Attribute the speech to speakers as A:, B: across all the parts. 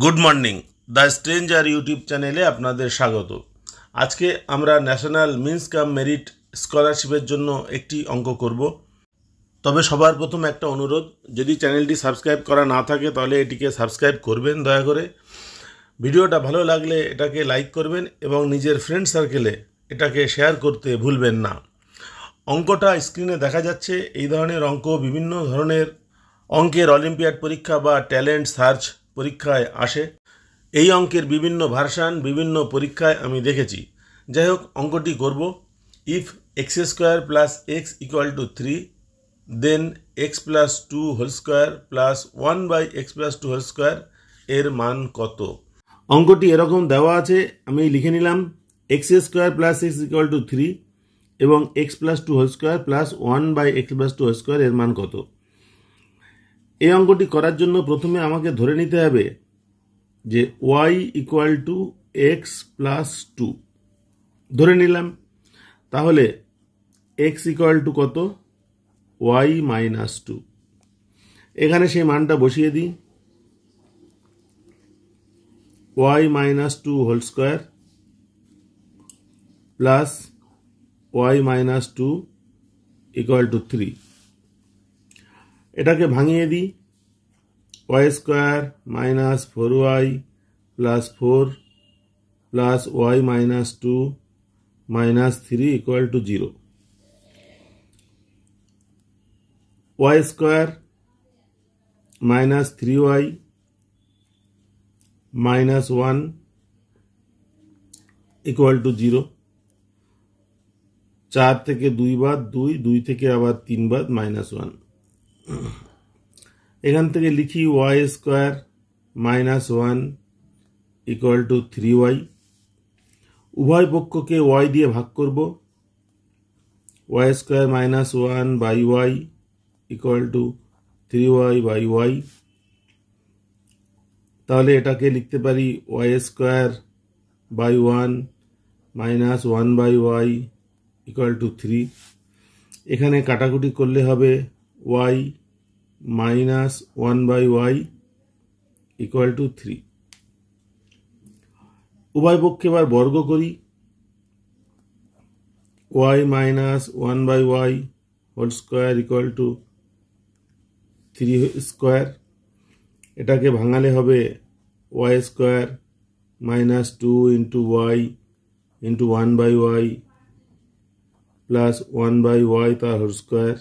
A: Good morning, the stranger YouTube চ্যানেলে আপনাদের স্বাগত। আজকে আমরা ন্যাশনাল মিন্স কাম মেরিট স্কলারশিপের জন্য একটি অঙ্ক করব। তবে সবার প্রথম একটা অনুরোধ, যদি চ্যানেলটি সাবস্ক্রাইব করা না থাকে তাহলে এটিকে সাবস্ক্রাইব করবেন দয়া করে। ভিডিওটা ভালো লাগলে এটাকে লাইক করবেন এবং নিজের ফ্রেন্ড সার্কেলে এটাকে শেয়ার করতে ভুলবেন না। অঙ্কটা স্ক্রিনে দেখা যাচ্ছে। এই ধরনের অঙ্ক বিভিন্ন ধরনের অঙ্কের অলিম্পিয়াড পরীক্ষা বা ট্যালেন্ট সার্চ পরীক্ষায় আসে। এই অঙ্কের বিভিন্ন ভার্সান বিভিন্ন পরীক্ষায় আমি দেখেছি। যাই হোক, অঙ্কটি করব। If x square plus x equal to 3 then x plus 2 whole square plus 1 by x plus 2 whole square এর মান কত? অঙ্কটি এরকম দেওয়া আছে, আমি লিখে নিলাম x square plus x equal to 3 এবং x plus 2 whole square plus 1 by x plus 2 whole square এর মান কত? এই অঙ্কটি করার জন্য প্রথমে আমাকে ধরে নিতে হবে যে y equal to x plus 2 ধরে নিলাম। তাহলে x ইকুয়াল টু কত? y minus 2। এখানে সেই মানটা বসিয়ে দিই। y minus 2 whole square plus y minus 2 equal to 3। এটাকে ভাঙিয়ে দিই। y square minus 4y plus 4 plus y minus 2 minus 3 equal to 0। y square minus 3y minus 1 equal to 0। 4 থেকে 2 বাদ 2, 2 থেকে আবার 3 বাদ মাইনাস 1। এখান থেকে লিখি y square minus 1 equal to 3y। উভয় পক্ষকে y দিয়ে ভাগ করব। y square minus 1 by y equal to 3y by y। তাহলে এটাকে লিখতে পারি y square by 1 minus 1 by y equal to 3। এখানে কাটাকুটি করলে হবে y minus 1 by y equal to 3। উভয় পক্ষে এবার বর্গ করি। y minus 1 by y whole square equal to 3 square. এটাকে ভাঙালে হবে y square minus 2 into y into 1 by y plus 1 by y তার হোল স্কোয়ার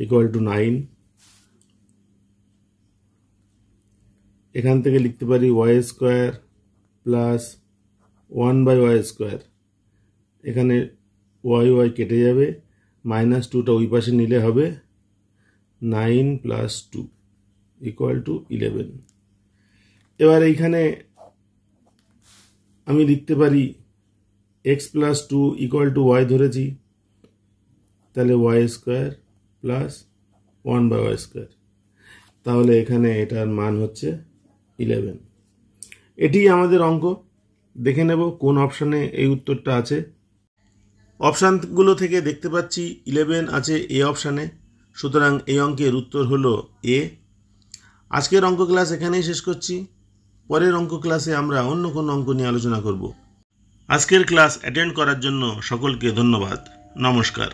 A: ইকুয়াল টু 9। এখান থেকে লিখতে পারি y square plus 1 by y square. এখানে y কেটে যাবে, মাইনাস 2টা ওই পাশে নিলে হবে 9 প্লাস 2 ইকুয়াল টু 11। এবার এইখানে আমি লিখতে পারি x plus 2 equal to y ধরেছি, তাহলে y square plus 1 by y square. তাহলে এখানে এটার মান হচ্ছে 11। এটি আমাদের অঙ্ক। দেখে নেব কোন অপশানে এই উত্তরটা আছে। অপশানগুলো থেকে দেখতে পাচ্ছি 11 আছে এ অপশানে, সুতরাং এই অঙ্কের উত্তর হলো এ। আজকের অঙ্ক ক্লাস এখানেই শেষ করছি। পরের অঙ্ক ক্লাসে আমরা অন্য কোনো অঙ্ক নিয়ে আলোচনা করব। আজকের ক্লাস অ্যাটেন্ড করার জন্য সকলকে ধন্যবাদ। নমস্কার।